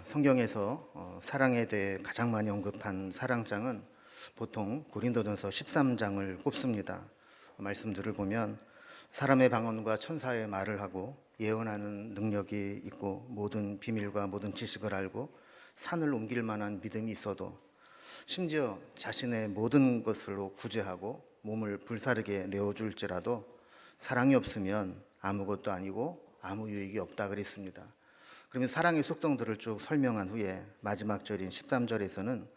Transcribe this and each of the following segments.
성경에서 사랑에 대해 가장 많이 언급한 사랑장은 보통 고린도전서 13장을 꼽습니다. 말씀들을 보면 사람의 방언과 천사의 말을 하고 예언하는 능력이 있고 모든 비밀과 모든 지식을 알고 산을 옮길 만한 믿음이 있어도 심지어 자신의 모든 것으로 구제하고 몸을 불사르게 내어줄지라도 사랑이 없으면 아무것도 아니고 아무 유익이 없다 그랬습니다. 그러면 사랑의 속성들을 쭉 설명한 후에 마지막 절인 13절에서는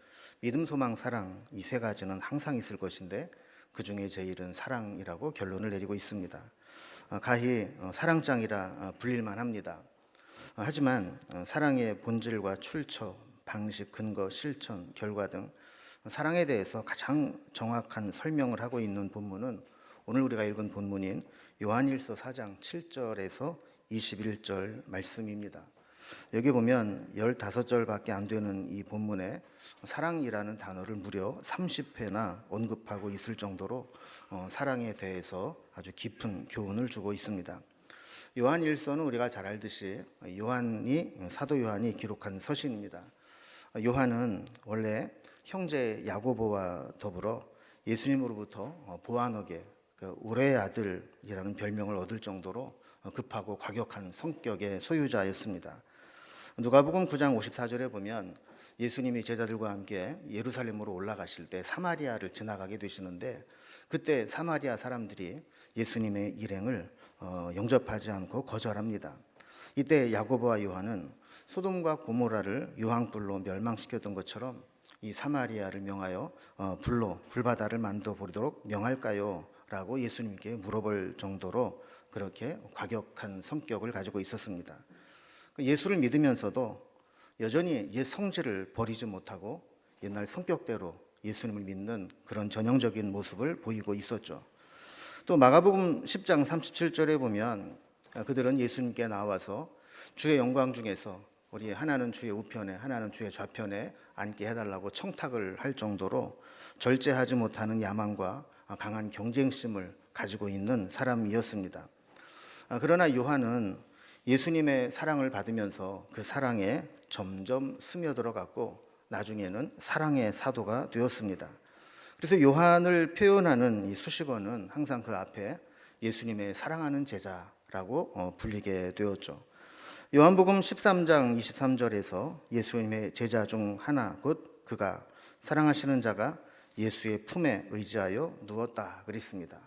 믿음, 소망, 사랑 이 세 가지는 항상 있을 것인데 그 중에 제일은 사랑이라고 결론을 내리고 있습니다. 가히 사랑장이라 불릴만 합니다. 하지만 사랑의 본질과 출처, 방식, 근거, 실천, 결과 등 사랑에 대해서 가장 정확한 설명을 하고 있는 본문은 오늘 우리가 읽은 본문인 요한일서 4장 7절에서 21절 말씀입니다. 여기 보면 15절밖에 안 되는 이 본문에 사랑이라는 단어를 무려 30회나 언급하고 있을 정도로 사랑에 대해서 아주 깊은 교훈을 주고 있습니다. 요한일서는 우리가 잘 알듯이 사도 요한이 기록한 서신입니다. 요한은 원래 형제 야고보와 더불어 예수님으로부터 보아너게 우레의 아들이라는 별명을 얻을 정도로 급하고 과격한 성격의 소유자였습니다. 누가복음 9장 54절에 보면 예수님이 제자들과 함께 예루살렘으로 올라가실 때 사마리아를 지나가게 되시는데 그때 사마리아 사람들이 예수님의 일행을 영접하지 않고 거절합니다. 이때 야고보와 요한은 소돔과 고모라를 유황불로 멸망시켰던 것처럼 이 사마리아를 명하여 불로 불바다를 만들어 버리도록 명할까요? 라고 예수님께 물어볼 정도로 그렇게 과격한 성격을 가지고 있었습니다. 예수를 믿으면서도 여전히 옛 성질을 버리지 못하고 옛날 성격대로 예수님을 믿는 그런 전형적인 모습을 보이고 있었죠. 또 마가복음 10장 37절에 보면 그들은 예수님께 나와서 주의 영광 중에서 우리 하나는 주의 우편에 하나는 주의 좌편에 앉게 해달라고 청탁을 할 정도로 절제하지 못하는 야망과 강한 경쟁심을 가지고 있는 사람이었습니다. 그러나 요한은 예수님의 사랑을 받으면서 그 사랑에 점점 스며들어갔고 나중에는 사랑의 사도가 되었습니다. 그래서 요한을 표현하는 이 수식어는 항상 그 앞에 예수님의 사랑하는 제자라고 불리게 되었죠. 요한복음 13장 23절에서 예수님의 제자 중 하나 곧 그가 사랑하시는 자가 예수의 품에 의지하여 누웠다 그랬습니다.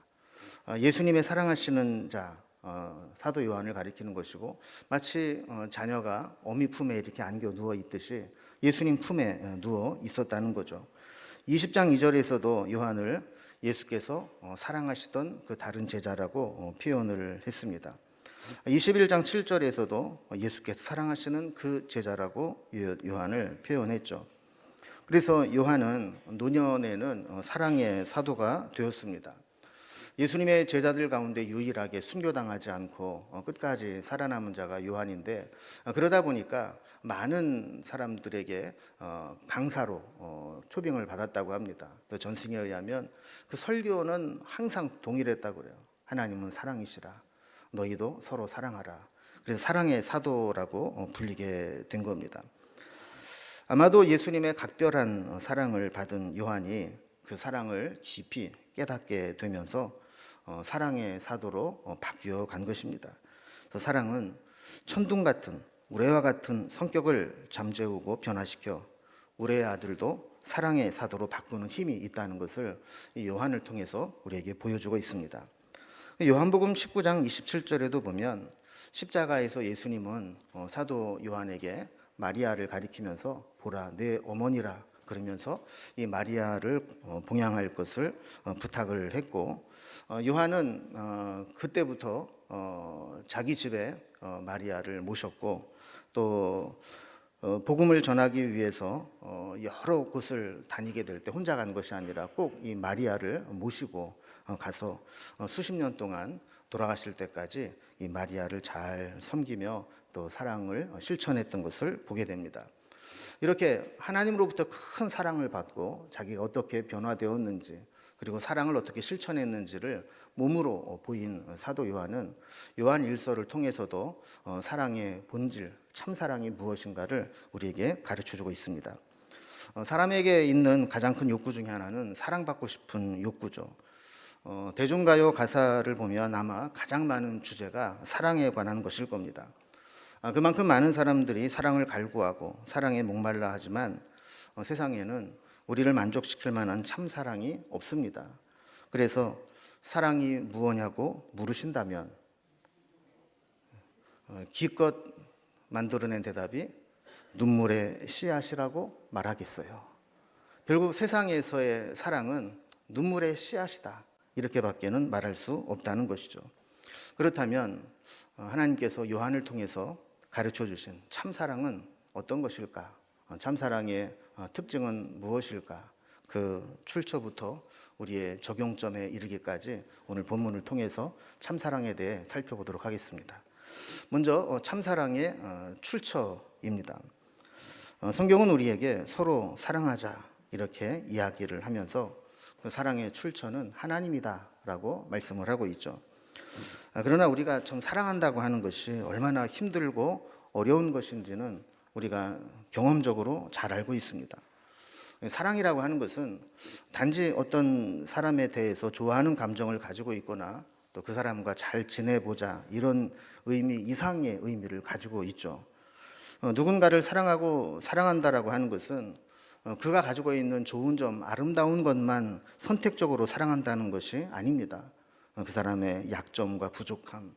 예수님의 사랑하시는 자 사도 요한을 가리키는 것이고 마치 자녀가 어미 품에 이렇게 안겨 누워 있듯이 예수님 품에 누워 있었다는 거죠. 20장 2절에서도 요한을 예수께서 사랑하시던 그 다른 제자라고 표현을 했습니다. 21장 7절에서도 예수께서 사랑하시는 그 제자라고 요한을 표현했죠. 그래서 요한은 노년에는 사랑의 사도가 되었습니다. 예수님의 제자들 가운데 유일하게 순교당하지 않고 끝까지 살아남은 자가 요한인데 그러다 보니까 많은 사람들에게 강사로 초빙을 받았다고 합니다. 또 전승에 의하면 그 설교는 항상 동일했다고 그래요. 하나님은 사랑이시라. 너희도 서로 사랑하라. 그래서 사랑의 사도라고 불리게 된 겁니다. 아마도 예수님의 각별한 사랑을 받은 요한이 그 사랑을 깊이 깨닫게 되면서 사랑의 사도로 바뀌어 간 것입니다. 사랑은 천둥 같은 우레와 같은 성격을 잠재우고 변화시켜 우레의 아들도 사랑의 사도로 바꾸는 힘이 있다는 것을 이 요한을 통해서 우리에게 보여주고 있습니다. 요한복음 19장 27절에도 보면 십자가에서 예수님은 사도 요한에게 마리아를 가리키면서 보라 내 어머니라 그러면서 이 마리아를 봉양할 것을 부탁을 했고 요한은 그때부터 자기 집에 마리아를 모셨고 또 복음을 전하기 위해서 여러 곳을 다니게 될 때 혼자 간 것이 아니라 꼭 이 마리아를 모시고 가서 수십 년 동안 돌아가실 때까지 이 마리아를 잘 섬기며 또 사랑을 실천했던 것을 보게 됩니다. 이렇게 하나님으로부터 큰 사랑을 받고 자기가 어떻게 변화되었는지 그리고 사랑을 어떻게 실천했는지를 몸으로 보인 사도 요한은 요한 일서를 통해서도 사랑의 본질, 참사랑이 무엇인가를 우리에게 가르쳐주고 있습니다. 사람에게 있는 가장 큰 욕구 중에 하나는 사랑받고 싶은 욕구죠. 대중가요 가사를 보면 아마 가장 많은 주제가 사랑에 관한 것일 겁니다. 그만큼 많은 사람들이 사랑을 갈구하고 사랑에 목말라 하지만 세상에는 우리를 만족시킬 만한 참사랑이 없습니다. 그래서 사랑이 무엇냐고 물으신다면 기껏 만들어낸 대답이 눈물의 씨앗이라고 말하겠어요. 결국 세상에서의 사랑은 눈물의 씨앗이다, 이렇게밖에는 말할 수 없다는 것이죠. 그렇다면 하나님께서 요한을 통해서 가르쳐 주신 참사랑은 어떤 것일까? 참사랑의 특징은 무엇일까? 그 출처부터 우리의 적용점에 이르기까지 오늘 본문을 통해서 참사랑에 대해 살펴보도록 하겠습니다. 먼저 참사랑의 출처입니다. 성경은 우리에게 서로 사랑하자 이렇게 이야기를 하면서 그 사랑의 출처는 하나님이다라고 말씀을 하고 있죠. 그러나 우리가 참 사랑한다고 하는 것이 얼마나 힘들고 어려운 것인지는 우리가 경험적으로 잘 알고 있습니다. 사랑이라고 하는 것은 단지 어떤 사람에 대해서 좋아하는 감정을 가지고 있거나 또 그 사람과 잘 지내보자 이런 의미 이상의 의미를 가지고 있죠. 누군가를 사랑하고 사랑한다라고 하는 것은 그가 가지고 있는 좋은 점, 아름다운 것만 선택적으로 사랑한다는 것이 아닙니다. 그 사람의 약점과 부족함,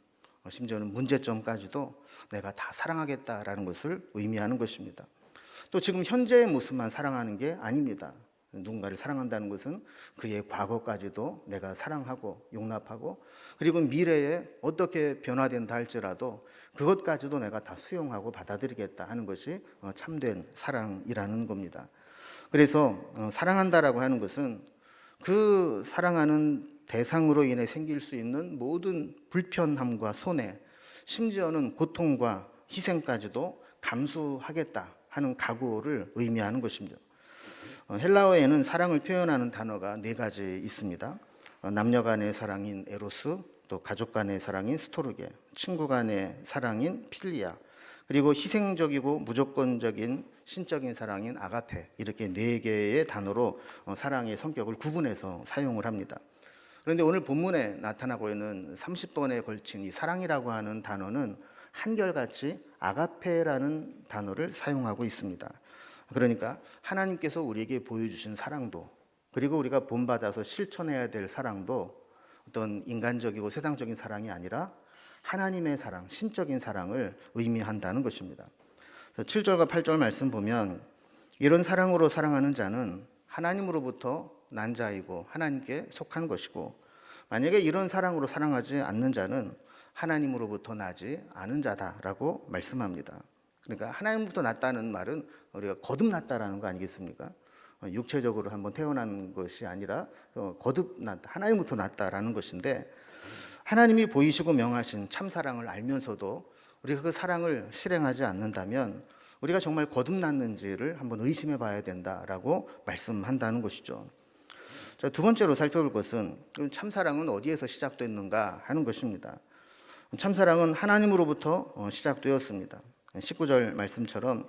심지어는 문제점까지도 내가 다 사랑하겠다라는 것을 의미하는 것입니다. 또 지금 현재의 모습만 사랑하는 게 아닙니다. 누군가를 사랑한다는 것은 그의 과거까지도 내가 사랑하고 용납하고, 그리고 미래에 어떻게 변화된다 할지라도 그것까지도 내가 다 수용하고 받아들이겠다 하는 것이 참된 사랑이라는 겁니다. 그래서 사랑한다라고 하는 것은 그 사랑하는 대상으로 인해 생길 수 있는 모든 불편함과 손해, 심지어는 고통과 희생까지도 감수하겠다 하는 각오를 의미하는 것입니다. 헬라어에는 사랑을 표현하는 단어가 4가지 있습니다. 남녀 간의 사랑인 에로스, 또 가족 간의 사랑인 스토르게, 친구 간의 사랑인 필리아, 그리고 희생적이고 무조건적인 신적인 사랑인 아가페, 이렇게 4개의 단어로 사랑의 성격을 구분해서 사용을 합니다. 그런데 오늘 본문에 나타나고 있는 30번에 걸친 이 사랑이라고 하는 단어는 한결같이 아가페라는 단어를 사용하고 있습니다. 그러니까 하나님께서 우리에게 보여주신 사랑도, 그리고 우리가 본받아서 실천해야 될 사랑도 어떤 인간적이고 세상적인 사랑이 아니라 하나님의 사랑, 신적인 사랑을 의미한다는 것입니다. 7절과 8절 말씀 보면 이런 사랑으로 사랑하는 자는 하나님으로부터 난 자이고 하나님께 속한 것이고, 만약에 이런 사랑으로 사랑하지 않는 자는 하나님으로부터 나지 않은 자다라고 말씀합니다. 그러니까 하나님부터 났다는 말은 우리가 거듭났다라는 거 아니겠습니까? 육체적으로 한번 태어난 것이 아니라 거듭났다, 하나님부터 났다라는 것인데, 하나님이 보이시고 명하신 참사랑을 알면서도 우리가 그 사랑을 실행하지 않는다면 우리가 정말 거듭났는지를 한번 의심해 봐야 된다라고 말씀한다는 것이죠. 자, 2번째로 살펴볼 것은 참사랑은 어디에서 시작됐는가 하는 것입니다. 참사랑은 하나님으로부터 시작되었습니다. 19절 말씀처럼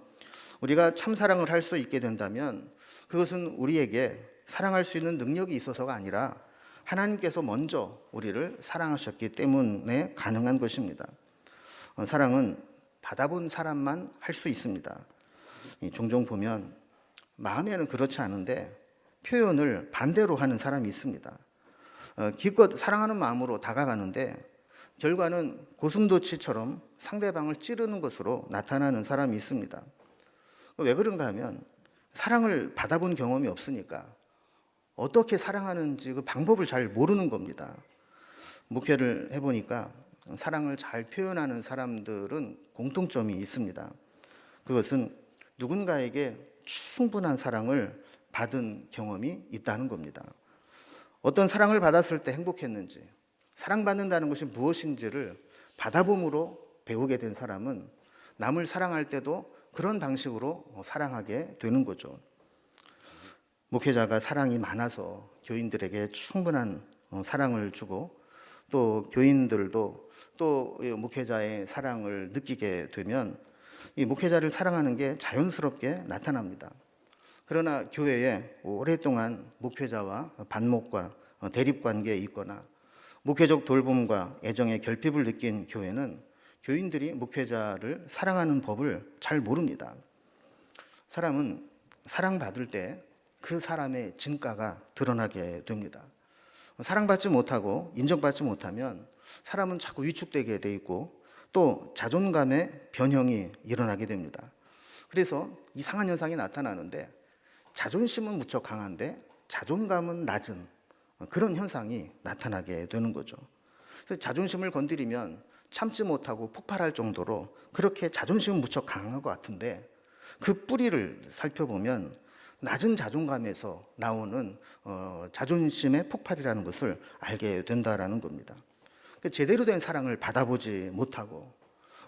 우리가 참사랑을 할 수 있게 된다면 그것은 우리에게 사랑할 수 있는 능력이 있어서가 아니라 하나님께서 먼저 우리를 사랑하셨기 때문에 가능한 것입니다. 사랑은 받아본 사람만 할 수 있습니다. 종종 보면 마음에는 그렇지 않은데 표현을 반대로 하는 사람이 있습니다. 기껏 사랑하는 마음으로 다가가는데 결과는 고슴도치처럼 상대방을 찌르는 것으로 나타나는 사람이 있습니다. 왜 그런가 하면 사랑을 받아본 경험이 없으니까 어떻게 사랑하는지 그 방법을 잘 모르는 겁니다. 목회를 해보니까 사랑을 잘 표현하는 사람들은 공통점이 있습니다. 그것은 누군가에게 충분한 사랑을 받은 경험이 있다는 겁니다. 어떤 사랑을 받았을 때 행복했는지, 사랑받는다는 것이 무엇인지를 받아봄으로 배우게 된 사람은 남을 사랑할 때도 그런 방식으로 사랑하게 되는 거죠. 목회자가 사랑이 많아서 교인들에게 충분한 사랑을 주고 또 교인들도 또 목회자의 사랑을 느끼게 되면 이 목회자를 사랑하는 게 자연스럽게 나타납니다. 그러나 교회에 오랫동안 목회자와 반목과 대립관계에 있거나 목회적 돌봄과 애정의 결핍을 느낀 교회는 교인들이 목회자를 사랑하는 법을 잘 모릅니다. 사람은 사랑받을 때 그 사람의 진가가 드러나게 됩니다. 사랑받지 못하고 인정받지 못하면 사람은 자꾸 위축되게 돼 있고 또 자존감의 변형이 일어나게 됩니다. 그래서 이상한 현상이 나타나는데 자존심은 무척 강한데 자존감은 낮은 그런 현상이 나타나게 되는 거죠. 그래서 자존심을 건드리면 참지 못하고 폭발할 정도로 그렇게 자존심은 무척 강한 것 같은데 그 뿌리를 살펴보면 낮은 자존감에서 나오는 자존심의 폭발이라는 것을 알게 된다라는 겁니다. 제대로 된 사랑을 받아보지 못하고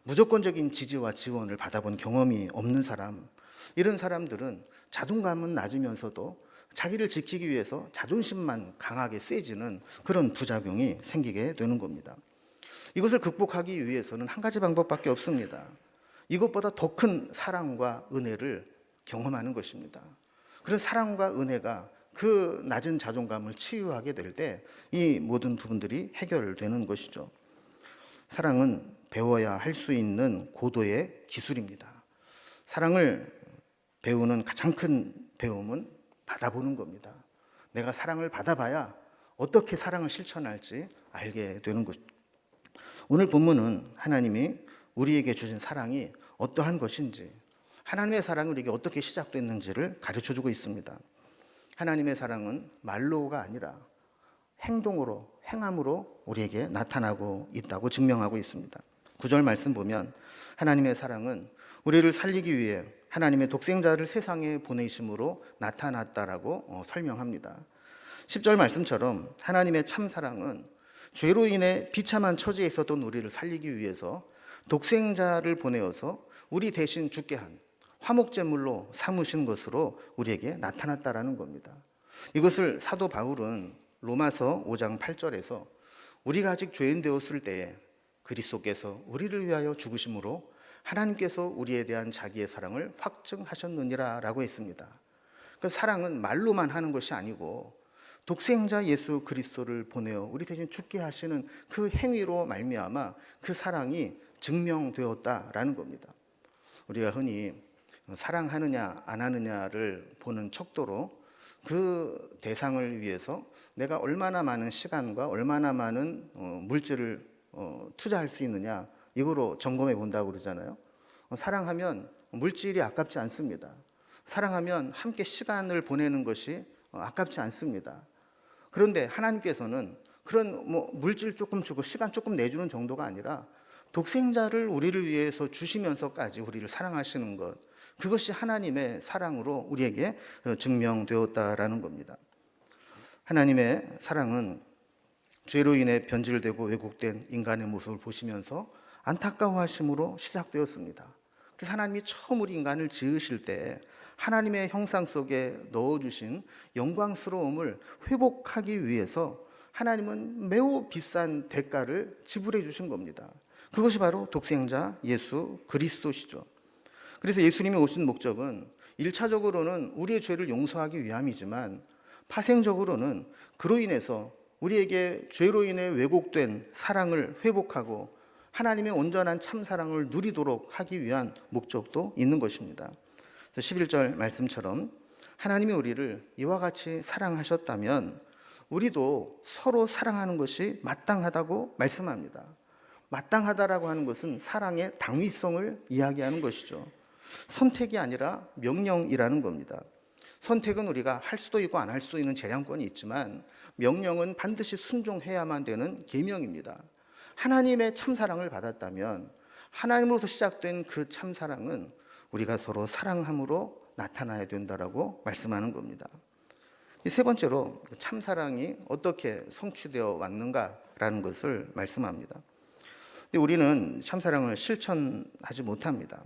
무조건적인 지지와 지원을 받아본 경험이 없는 사람, 이런 사람들은 자존감은 낮으면서도 자기를 지키기 위해서 자존심만 강하게 세지는 그런 부작용이 생기게 되는 겁니다. 이것을 극복하기 위해서는 한 가지 방법밖에 없습니다. 이것보다 더 큰 사랑과 은혜를 경험하는 것입니다. 그런 사랑과 은혜가 그 낮은 자존감을 치유하게 될 때 이 모든 부분들이 해결되는 것이죠. 사랑은 배워야 할 수 있는 고도의 기술입니다. 사랑을 배우는 가장 큰 배움은 받아보는 겁니다. 내가 사랑을 받아봐야 어떻게 사랑을 실천할지 알게 되는 것. 오늘 본문은 하나님이 우리에게 주신 사랑이 어떠한 것인지, 하나님의 사랑이 우리에게 어떻게 시작됐는지를 가르쳐주고 있습니다. 하나님의 사랑은 말로가 아니라 행동으로, 행함으로 우리에게 나타나고 있다고 증명하고 있습니다. 9절 말씀 보면 하나님의 사랑은 우리를 살리기 위해 하나님의 독생자를 세상에 보내심으로 나타났다라고 설명합니다. 10절 말씀처럼 하나님의 참 사랑은 죄로 인해 비참한 처지에 있었던 우리를 살리기 위해서 독생자를 보내어서 우리 대신 죽게 한 화목제물로 삼으신 것으로 우리에게 나타났다라는 겁니다. 이것을 사도 바울은 로마서 5장 8절에서 우리가 아직 죄인 되었을 때에 그리스도께서 우리를 위하여 죽으심으로 하나님께서 우리에 대한 자기의 사랑을 확증하셨느니라 라고 했습니다. 그 사랑은 말로만 하는 것이 아니고 독생자 예수 그리스도를 보내어 우리 대신 죽게 하시는 그 행위로 말미암아 그 사랑이 증명되었다라는 겁니다. 우리가 흔히 사랑하느냐 안 하느냐를 보는 척도로 그 대상을 위해서 내가 얼마나 많은 시간과 얼마나 많은 물질을 투자할 수 있느냐, 이거로 점검해 본다고 그러잖아요. 사랑하면 물질이 아깝지 않습니다. 사랑하면 함께 시간을 보내는 것이 아깝지 않습니다. 그런데 하나님께서는 그런 물질 조금 주고 시간 조금 내주는 정도가 아니라 독생자를 우리를 위해서 주시면서까지 우리를 사랑하시는 것, 그것이 하나님의 사랑으로 우리에게 증명되었다라는 겁니다. 하나님의 사랑은 죄로 인해 변질되고 왜곡된 인간의 모습을 보시면서 안타까워하심으로 시작되었습니다. 그래서 하나님이 처음 우리 인간을 지으실 때 하나님의 형상 속에 넣어주신 영광스러움을 회복하기 위해서 하나님은 매우 비싼 대가를 지불해 주신 겁니다. 그것이 바로 독생자 예수 그리스도시죠. 그래서 예수님이 오신 목적은 1차적으로는 우리의 죄를 용서하기 위함이지만 파생적으로는 그로 인해서 우리에게 죄로 인해 왜곡된 사랑을 회복하고 하나님의 온전한 참사랑을 누리도록 하기 위한 목적도 있는 것입니다. 11절 말씀처럼 하나님이 우리를 이와 같이 사랑하셨다면 우리도 서로 사랑하는 것이 마땅하다고 말씀합니다. 마땅하다라고 하는 것은 사랑의 당위성을 이야기하는 것이죠. 선택이 아니라 명령이라는 겁니다. 선택은 우리가 할 수도 있고 안 할 수도 있는 재량권이 있지만 명령은 반드시 순종해야만 되는 계명입니다. 하나님의 참사랑을 받았다면 하나님으로부터 시작된 그 참사랑은 우리가 서로 사랑함으로 나타나야 된다라고 말씀하는 겁니다. 세 번째로 참사랑이 어떻게 성취되어 왔는가라는 것을 말씀합니다. 근데 우리는 참사랑을 실천하지 못합니다.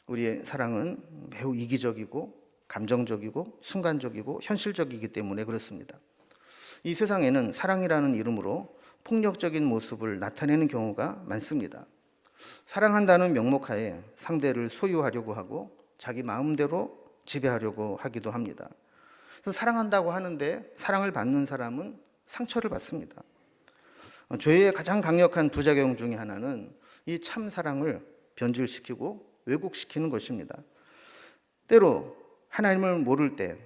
우리의 사랑은 매우 이기적이고 감정적이고 순간적이고 현실적이기 때문에 그렇습니다. 이 세상에는 사랑이라는 이름으로 폭력적인 모습을 나타내는 경우가 많습니다. 사랑한다는 명목하에 상대를 소유하려고 하고 자기 마음대로 지배하려고 하기도 합니다. 그래서 사랑한다고 하는데 사랑을 받는 사람은 상처를 받습니다. 죄의 가장 강력한 부작용 중에 하나는 이 참 사랑을 변질시키고 왜곡시키는 것입니다. 때로 하나님을 모를 때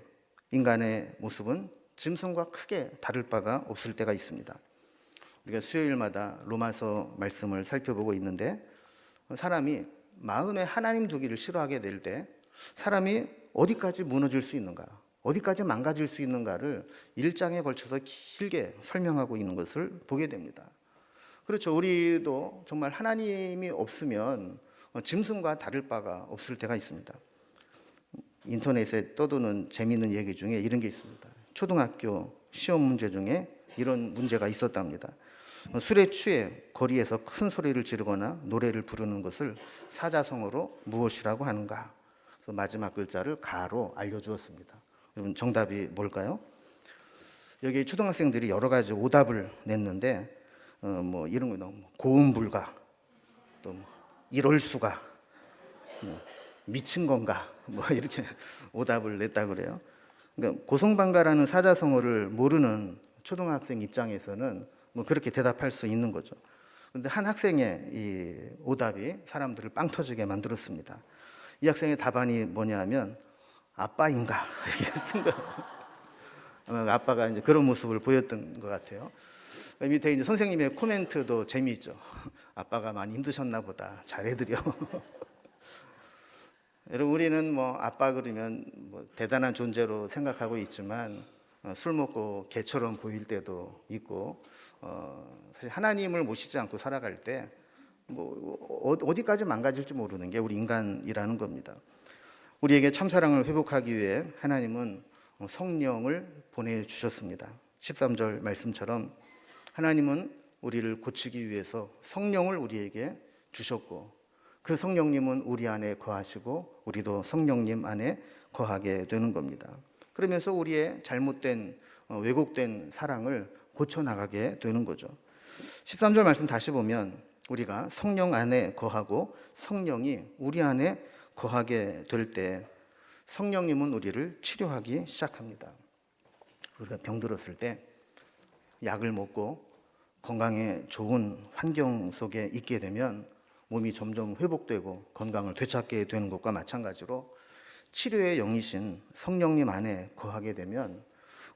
인간의 모습은 짐승과 크게 다를 바가 없을 때가 있습니다. 우리가 수요일마다 로마서 말씀을 살펴보고 있는데 사람이 마음에 하나님 두기를 싫어하게 될 때 사람이 어디까지 무너질 수 있는가, 어디까지 망가질 수 있는가를 1장에 걸쳐서 길게 설명하고 있는 것을 보게 됩니다. 그렇죠. 우리도 정말 하나님이 없으면 짐승과 다를 바가 없을 때가 있습니다. 인터넷에 떠도는 재미있는 얘기 중에 이런 게 있습니다. 초등학교 시험 문제 중에 이런 문제가 있었답니다. 술에 취해 거리에서 큰 소리를 지르거나 노래를 부르는 것을 사자성어로 무엇이라고 하는가? 그래서 마지막 글자를 가로 알려주었습니다. 여러분 정답이 뭘까요? 여기 초등학생들이 여러 가지 오답을 냈는데 뭐 이런 거 너무 고음불가, 또 뭐 이럴 수가, 미친 건가, 뭐 이렇게 오답을 냈다 그래요. 그러니까 고성방가라는 사자성어를 모르는 초등학생 입장에서는 뭐 그렇게 대답할 수 있는 거죠. 그런데 한 학생의 이 오답이 사람들을 빵 터지게 만들었습니다. 이 학생의 답안이 뭐냐면 아빠인가 이렇게 쓴 거예요. 아빠가 이제 그런 모습을 보였던 것 같아요. 밑에 이제 선생님의 코멘트도 재미있죠. 아빠가 많이 힘드셨나 보다. 잘해드려. 여러분 우리는 뭐 아빠 그러면 뭐 대단한 존재로 생각하고 있지만 술 먹고 개처럼 보일 때도 있고 사실 하나님을 모시지 않고 살아갈 때 뭐 어디까지 망가질지 모르는 게 우리 인간이라는 겁니다. 우리에게 참사랑을 회복하기 위해 하나님은 성령을 보내주셨습니다. 13절 말씀처럼 하나님은 우리를 고치기 위해서 성령을 우리에게 주셨고 그 성령님은 우리 안에 거하시고 우리도 성령님 안에 거하게 되는 겁니다. 그러면서 우리의 잘못된 왜곡된 사랑을 고쳐나가게 되는 거죠. 13절 말씀 다시 보면 우리가 성령 안에 거하고 성령이 우리 안에 거하게 될 때 성령님은 우리를 치료하기 시작합니다. 우리가 병들었을 때 약을 먹고 건강에 좋은 환경 속에 있게 되면 몸이 점점 회복되고 건강을 되찾게 되는 것과 마찬가지로 치료의 영이신 성령님 안에 거하게 되면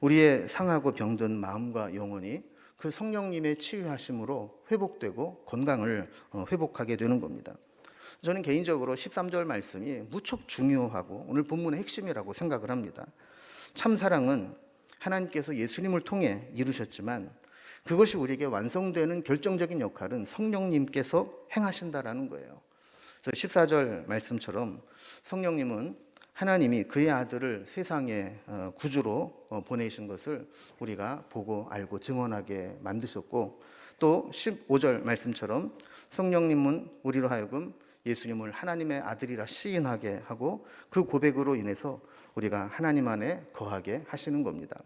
우리의 상하고 병든 마음과 영혼이 그 성령님의 치유하심으로 회복되고 건강을 회복하게 되는 겁니다. 저는 개인적으로 13절 말씀이 무척 중요하고 오늘 본문의 핵심이라고 생각을 합니다. 참 사랑은 하나님께서 예수님을 통해 이루셨지만 그것이 우리에게 완성되는 결정적인 역할은 성령님께서 행하신다라는 거예요. 그래서 14절 말씀처럼 성령님은 하나님이 그의 아들을 세상의 구주로 보내신 것을 우리가 보고 알고 증언하게 만드셨고 또 15절 말씀처럼 성령님은 우리로 하여금 예수님을 하나님의 아들이라 시인하게 하고 그 고백으로 인해서 우리가 하나님 안에 거하게 하시는 겁니다.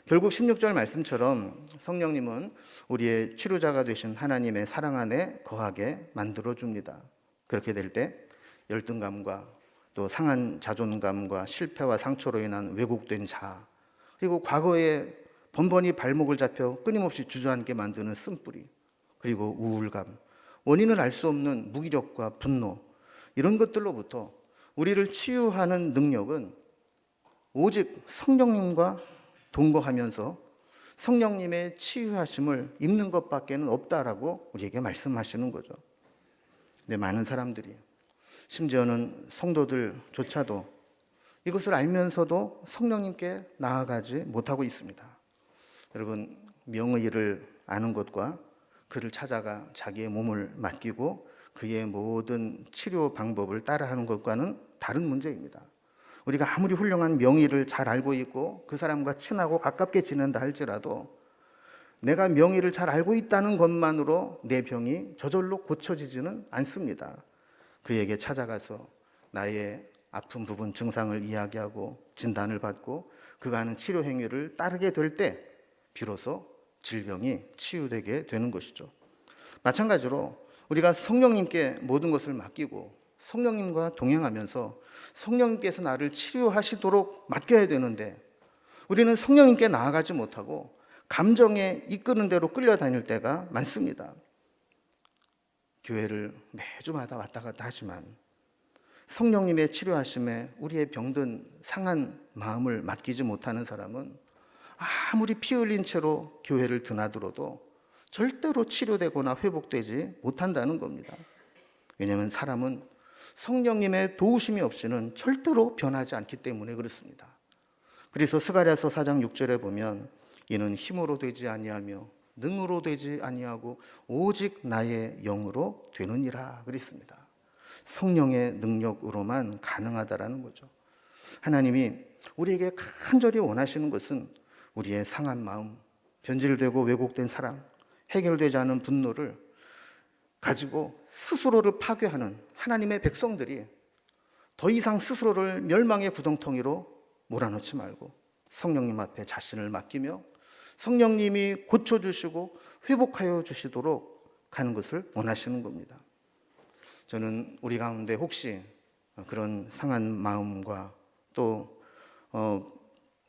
결국 16절 말씀처럼 성령님은 우리의 치료자가 되신 하나님의 사랑 안에 거하게 만들어줍니다. 그렇게 될 때 열등감과 또 상한 자존감과 실패와 상처로 인한 왜곡된 자아 그리고 과거에 번번이 발목을 잡혀 끊임없이 주저앉게 만드는 쓴뿌리 그리고 우울감 원인을 알 수 없는 무기력과 분노 이런 것들로부터 우리를 치유하는 능력은 오직 성령님과 동거하면서 성령님의 치유하심을 입는 것밖에는 없다라고 우리에게 말씀하시는 거죠. 근데 많은 사람들이 심지어는 성도들조차도 이것을 알면서도 성령님께 나아가지 못하고 있습니다. 여러분 명의를 아는 것과 그를 찾아가 자기의 몸을 맡기고 그의 모든 치료 방법을 따라하는 것과는 다른 문제입니다. 우리가 아무리 훌륭한 명의를 잘 알고 있고 그 사람과 친하고 가깝게 지낸다 할지라도 내가 명의를 잘 알고 있다는 것만으로 내 병이 저절로 고쳐지지는 않습니다. 그에게 찾아가서 나의 아픈 부분 증상을 이야기하고 진단을 받고 그가 하는 치료 행위를 따르게 될 때 비로소 질병이 치유되게 되는 것이죠. 마찬가지로 우리가 성령님께 모든 것을 맡기고 성령님과 동행하면서 성령님께서 나를 치료하시도록 맡겨야 되는데, 우리는 성령님께 나아가지 못하고 감정에 이끄는 대로 끌려다닐 때가 많습니다. 교회를 매주마다 왔다 갔다 하지만 성령님의 치료하심에 우리의 병든 상한 마음을 맡기지 못하는 사람은 아무리 피 흘린 채로 교회를 드나들어도 절대로 치료되거나 회복되지 못한다는 겁니다. 왜냐하면 사람은 성령님의 도우심이 없이는 절대로 변하지 않기 때문에 그렇습니다. 그래서 스가랴서 4장 6절에 보면 이는 힘으로 되지 아니하며 능으로 되지 아니하고 오직 나의 영으로 되느니라 그랬습니다. 성령의 능력으로만 가능하다라는 거죠. 하나님이 우리에게 간절히 원하시는 것은 우리의 상한 마음, 변질되고 왜곡된 사랑, 해결되지 않은 분노를 가지고 스스로를 파괴하는 하나님의 백성들이 더 이상 스스로를 멸망의 구덩텅이로 몰아넣지 말고 성령님 앞에 자신을 맡기며 성령님이 고쳐주시고 회복하여 주시도록 가는 것을 원하시는 겁니다. 저는 우리 가운데 혹시 그런 상한 마음과 또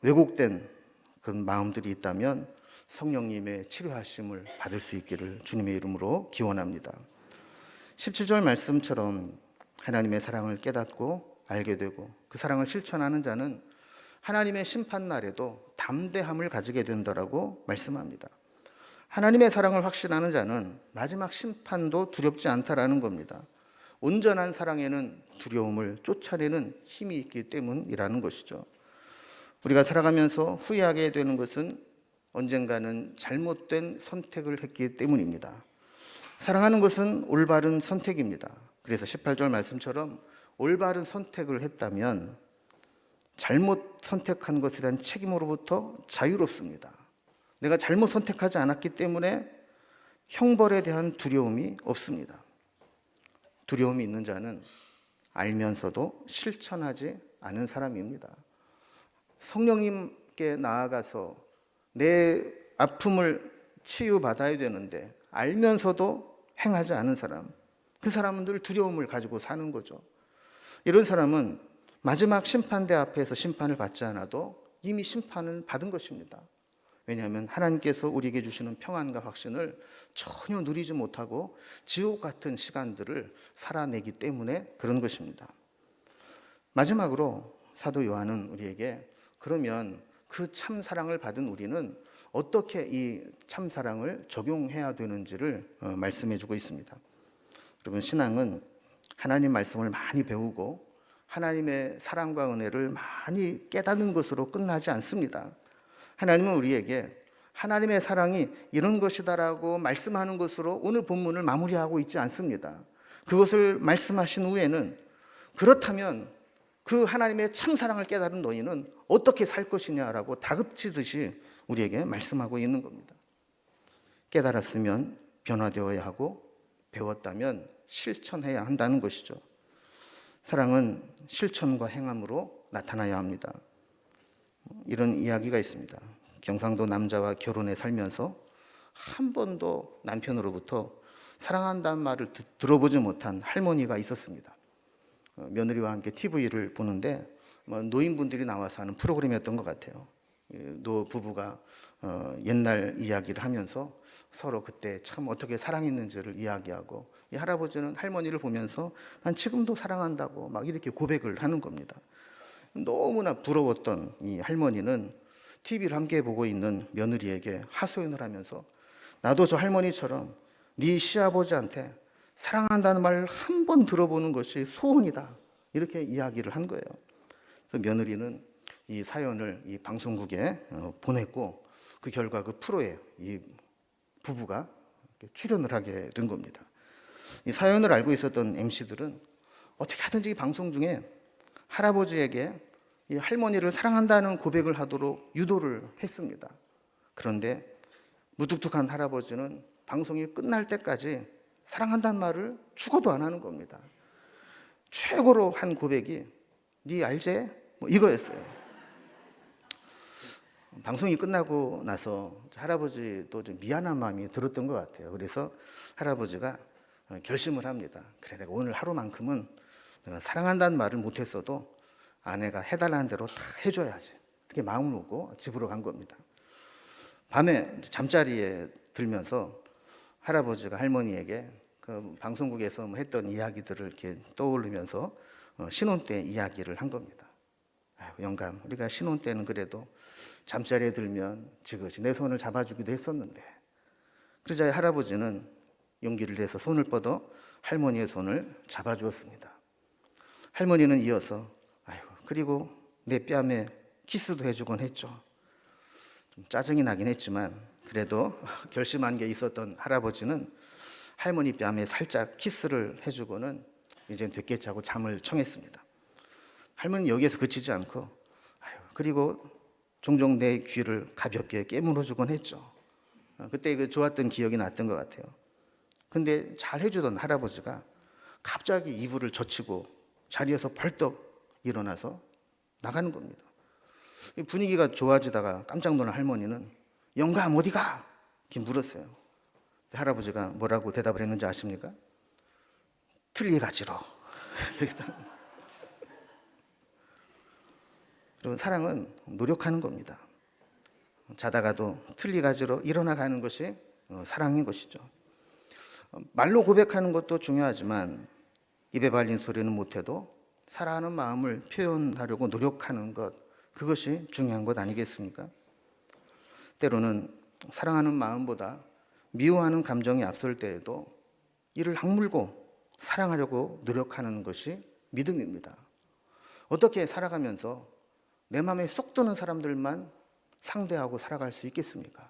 왜곡된 그런 마음들이 있다면 성령님의 치료하심을 받을 수 있기를 주님의 이름으로 기원합니다. 17절 말씀처럼 하나님의 사랑을 깨닫고 알게 되고 그 사랑을 실천하는 자는 하나님의 심판날에도 담대함을 가지게 된다라고 말씀합니다. 하나님의 사랑을 확신하는 자는 마지막 심판도 두렵지 않다라는 겁니다. 온전한 사랑에는 두려움을 쫓아내는 힘이 있기 때문이라는 것이죠. 우리가 살아가면서 후회하게 되는 것은 언젠가는 잘못된 선택을 했기 때문입니다. 사랑하는 것은 올바른 선택입니다. 그래서 18절 말씀처럼 올바른 선택을 했다면 잘못 선택한 것에 대한 책임으로부터 자유롭습니다. 내가 잘못 선택하지 않았기 때문에 형벌에 대한 두려움이 없습니다. 두려움이 있는 자는 알면서도 실천하지 않은 사람입니다. 성령님께 나아가서 내 아픔을 치유받아야 되는데 알면서도 행하지 않은 사람, 그 사람은 늘 두려움을 가지고 사는 거죠. 이런 사람은 마지막 심판대 앞에서 심판을 받지 않아도 이미 심판을 받은 것입니다. 왜냐하면 하나님께서 우리에게 주시는 평안과 확신을 전혀 누리지 못하고 지옥 같은 시간들을 살아내기 때문에 그런 것입니다. 마지막으로 사도 요한은 우리에게 그러면 그 참사랑을 받은 우리는 어떻게 이 참사랑을 적용해야 되는지를 말씀해 주고 있습니다. 여러분, 신앙은 하나님 말씀을 많이 배우고 하나님의 사랑과 은혜를 많이 깨닫는 것으로 끝나지 않습니다. 하나님은 우리에게 하나님의 사랑이 이런 것이다라고 말씀하는 것으로 오늘 본문을 마무리하고 있지 않습니다. 그것을 말씀하신 후에는 그렇다면 그 하나님의 참사랑을 깨달은 너희는 어떻게 살 것이냐라고 다그치듯이 우리에게 말씀하고 있는 겁니다. 깨달았으면 변화되어야 하고 배웠다면 실천해야 한다는 것이죠. 사랑은 실천과 행함으로 나타나야 합니다. 이런 이야기가 있습니다. 경상도 남자와 결혼해 살면서 한 번도 남편으로부터 사랑한다는 말을 들어보지 못한 할머니가 있었습니다. 며느리와 함께 TV를 보는데 노인분들이 나와서 하는 프로그램이었던 것 같아요. 노 부부가 옛날 이야기를 하면서 서로 그때 참 어떻게 사랑했는지를 이야기하고, 이 할아버지는 할머니를 보면서 난 지금도 사랑한다고 막 이렇게 고백을 하는 겁니다. 너무나 부러웠던 이 할머니는 TV를 함께 보고 있는 며느리에게 하소연을 하면서 나도 저 할머니처럼 네 시아버지한테 사랑한다는 말 한 번 들어보는 것이 소원이다, 이렇게 이야기를 한 거예요. 그래서 며느리는 이 사연을 이 방송국에 보냈고, 그 결과 그 프로에 이 부부가 출연을 하게 된 겁니다. 이 사연을 알고 있었던 MC들은 어떻게 하든지 이 방송 중에 할아버지에게 이 할머니를 사랑한다는 고백을 하도록 유도를 했습니다. 그런데 무뚝뚝한 할아버지는 방송이 끝날 때까지 사랑한다는 말을 죽어도 안 하는 겁니다. 최고로 한 고백이 네 알제? 뭐 이거였어요. 방송이 끝나고 나서 할아버지도 좀 미안한 마음이 들었던 것 같아요. 그래서 할아버지가 결심을 합니다. 그래, 내가 오늘 하루만큼은 내가 사랑한다는 말을 못했어도 아내가 해달라는 대로 다 해줘야지. 그렇게 마음을 먹고 집으로 간 겁니다. 밤에 잠자리에 들면서 할아버지가 할머니에게 그 방송국에서 했던 이야기들을 이렇게 떠올리면서 신혼 때 이야기를 한 겁니다. 아유, 영감, 우리가 신혼 때는 그래도 잠자리에 들면 지그시 내 손을 잡아주기도 했었는데. 그러자 할아버지는 용기를 내서 손을 뻗어 할머니의 손을 잡아주었습니다. 할머니는 이어서 아이고, 그리고 내 뺨에 키스도 해주곤 했죠. 좀 짜증이 나긴 했지만 그래도 결심한 게 있었던 할아버지는 할머니 뺨에 살짝 키스를 해주고는 이젠 됐겠지 하고 잠을 청했습니다. 할머니는 여기에서 그치지 않고 아유, 그리고 종종 내 귀를 가볍게 깨물어주곤 했죠. 그때 그 좋았던 기억이 났던 것 같아요. 근데 잘 해주던 할아버지가 갑자기 이불을 젖히고 자리에서 벌떡 일어나서 나가는 겁니다. 분위기가 좋아지다가 깜짝 놀란 할머니는 영감 어디가? 이렇게 물었어요. 할아버지가 뭐라고 대답을 했는지 아십니까? 틀리가지로. 여러분, 사랑은 노력하는 겁니다. 자다가도 틀리가지로 일어나가는 것이 사랑인 것이죠. 말로 고백하는 것도 중요하지만 입에 발린 소리는 못해도 사랑하는 마음을 표현하려고 노력하는 것, 그것이 중요한 것 아니겠습니까? 때로는 사랑하는 마음보다 미워하는 감정이 앞설 때에도 이를 악물고 사랑하려고 노력하는 것이 믿음입니다. 어떻게 살아가면서 내 마음에 쏙 드는 사람들만 상대하고 살아갈 수 있겠습니까?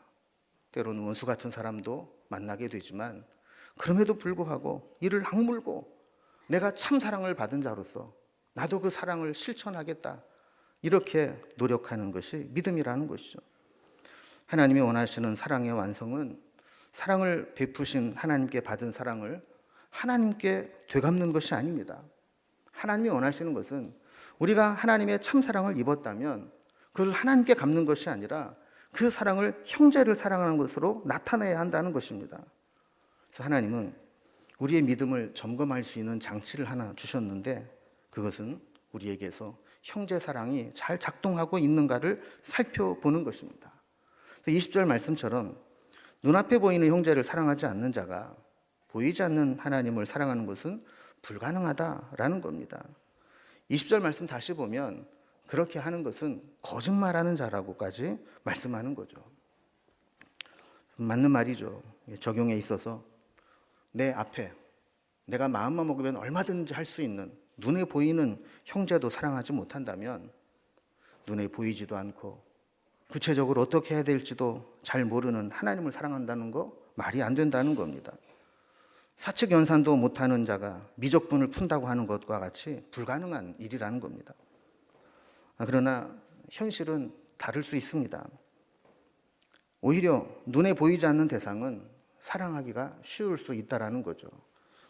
때로는 원수 같은 사람도 만나게 되지만 그럼에도 불구하고 이를 악물고 내가 참 사랑을 받은 자로서 나도 그 사랑을 실천하겠다, 이렇게 노력하는 것이 믿음이라는 것이죠. 하나님이 원하시는 사랑의 완성은 사랑을 베푸신 하나님께 받은 사랑을 하나님께 되갚는 것이 아닙니다. 하나님이 원하시는 것은 우리가 하나님의 참사랑을 입었다면 그걸 하나님께 갚는 것이 아니라 그 사랑을 형제를 사랑하는 것으로 나타내야 한다는 것입니다. 그래서 하나님은 우리의 믿음을 점검할 수 있는 장치를 하나 주셨는데 그것은 우리에게서 형제 사랑이 잘 작동하고 있는가를 살펴보는 것입니다. 20절 말씀처럼 눈앞에 보이는 형제를 사랑하지 않는 자가 보이지 않는 하나님을 사랑하는 것은 불가능하다라는 겁니다. 20절 말씀 다시 보면 그렇게 하는 것은 거짓말하는 자라고까지 말씀하는 거죠. 맞는 말이죠. 적용에 있어서 내 앞에 내가 마음만 먹으면 얼마든지 할 수 있는 눈에 보이는 형제도 사랑하지 못한다면 눈에 보이지도 않고 구체적으로 어떻게 해야 될지도 잘 모르는 하나님을 사랑한다는 거 말이 안 된다는 겁니다. 사측 연산도 못하는 자가 미적분을 푼다고 하는 것과 같이 불가능한 일이라는 겁니다. 그러나 현실은 다를 수 있습니다. 오히려 눈에 보이지 않는 대상은 사랑하기가 쉬울 수 있다는 거죠.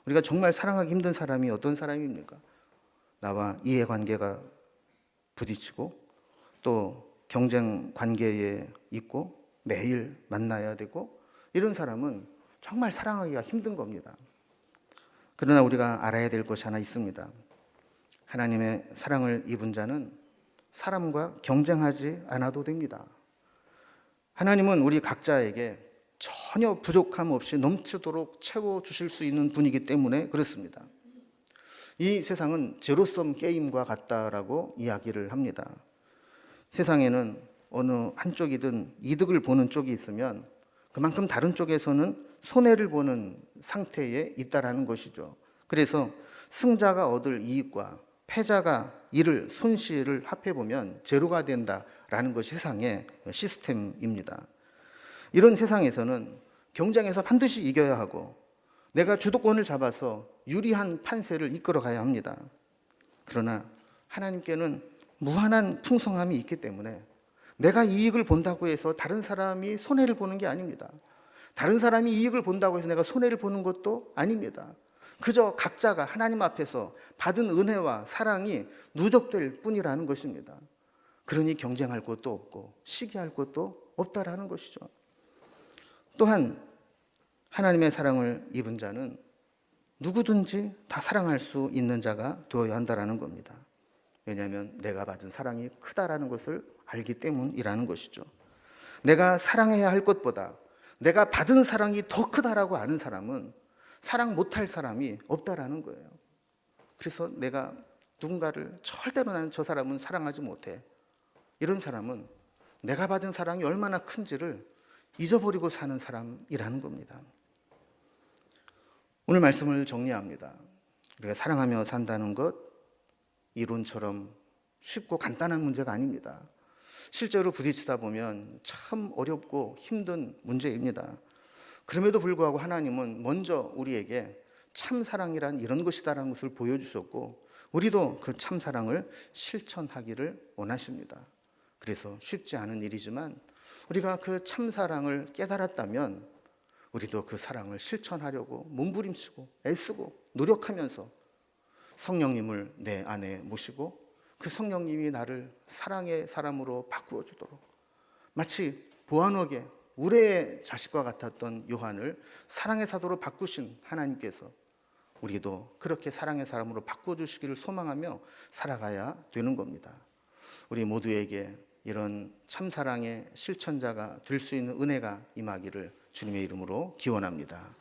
우리가 정말 사랑하기 힘든 사람이 어떤 사람입니까? 나와 이해관계가 부딪히고 또 경쟁 관계에 있고 매일 만나야 되고 이런 사람은 정말 사랑하기가 힘든 겁니다. 그러나 우리가 알아야 될 것이 하나 있습니다. 하나님의 사랑을 입은 자는 사람과 경쟁하지 않아도 됩니다. 하나님은 우리 각자에게 전혀 부족함 없이 넘치도록 채워주실 수 있는 분이기 때문에 그렇습니다. 이 세상은 제로섬 게임과 같다라고 이야기를 합니다. 세상에는 어느 한쪽이든 이득을 보는 쪽이 있으면 그만큼 다른 쪽에서는 손해를 보는 상태에 있다라는 것이죠. 그래서 승자가 얻을 이익과 패자가 잃을 손실을 합해보면 제로가 된다라는 것이 세상의 시스템입니다. 이런 세상에서는 경쟁에서 반드시 이겨야 하고 내가 주도권을 잡아서 유리한 판세를 이끌어 가야 합니다. 그러나 하나님께는 무한한 풍성함이 있기 때문에 내가 이익을 본다고 해서 다른 사람이 손해를 보는 게 아닙니다. 다른 사람이 이익을 본다고 해서 내가 손해를 보는 것도 아닙니다. 그저 각자가 하나님 앞에서 받은 은혜와 사랑이 누적될 뿐이라는 것입니다. 그러니 경쟁할 것도 없고 시기할 것도 없다라는 것이죠. 또한 하나님의 사랑을 입은 자는 누구든지 다 사랑할 수 있는 자가 되어야 한다라는 겁니다. 왜냐하면 내가 받은 사랑이 크다라는 것을 알기 때문이라는 것이죠. 내가 사랑해야 할 것보다 내가 받은 사랑이 더 크다라고 아는 사람은 사랑 못할 사람이 없다라는 거예요. 그래서 내가 누군가를 절대로 나는 저 사람은 사랑하지 못해, 이런 사람은 내가 받은 사랑이 얼마나 큰지를 잊어버리고 사는 사람이라는 겁니다. 오늘 말씀을 정리합니다. 우리가 사랑하며 산다는 것, 이론처럼 쉽고 간단한 문제가 아닙니다. 실제로 부딪히다 보면 참 어렵고 힘든 문제입니다. 그럼에도 불구하고 하나님은 먼저 우리에게 참사랑이란 이런 것이다라는 것을 보여주셨고, 우리도 그 참사랑을 실천하기를 원하십니다. 그래서 쉽지 않은 일이지만 우리가 그 참사랑을 깨달았다면 우리도 그 사랑을 실천하려고 몸부림치고 애쓰고 노력하면서 성령님을 내 안에 모시고 그 성령님이 나를 사랑의 사람으로 바꾸어 주도록, 마치 보아노게 우레의 자식과 같았던 요한을 사랑의 사도로 바꾸신 하나님께서 우리도 그렇게 사랑의 사람으로 바꾸어 주시기를 소망하며 살아가야 되는 겁니다. 우리 모두에게 이런 참사랑의 실천자가 될 수 있는 은혜가 임하기를 주님의 이름으로 기원합니다.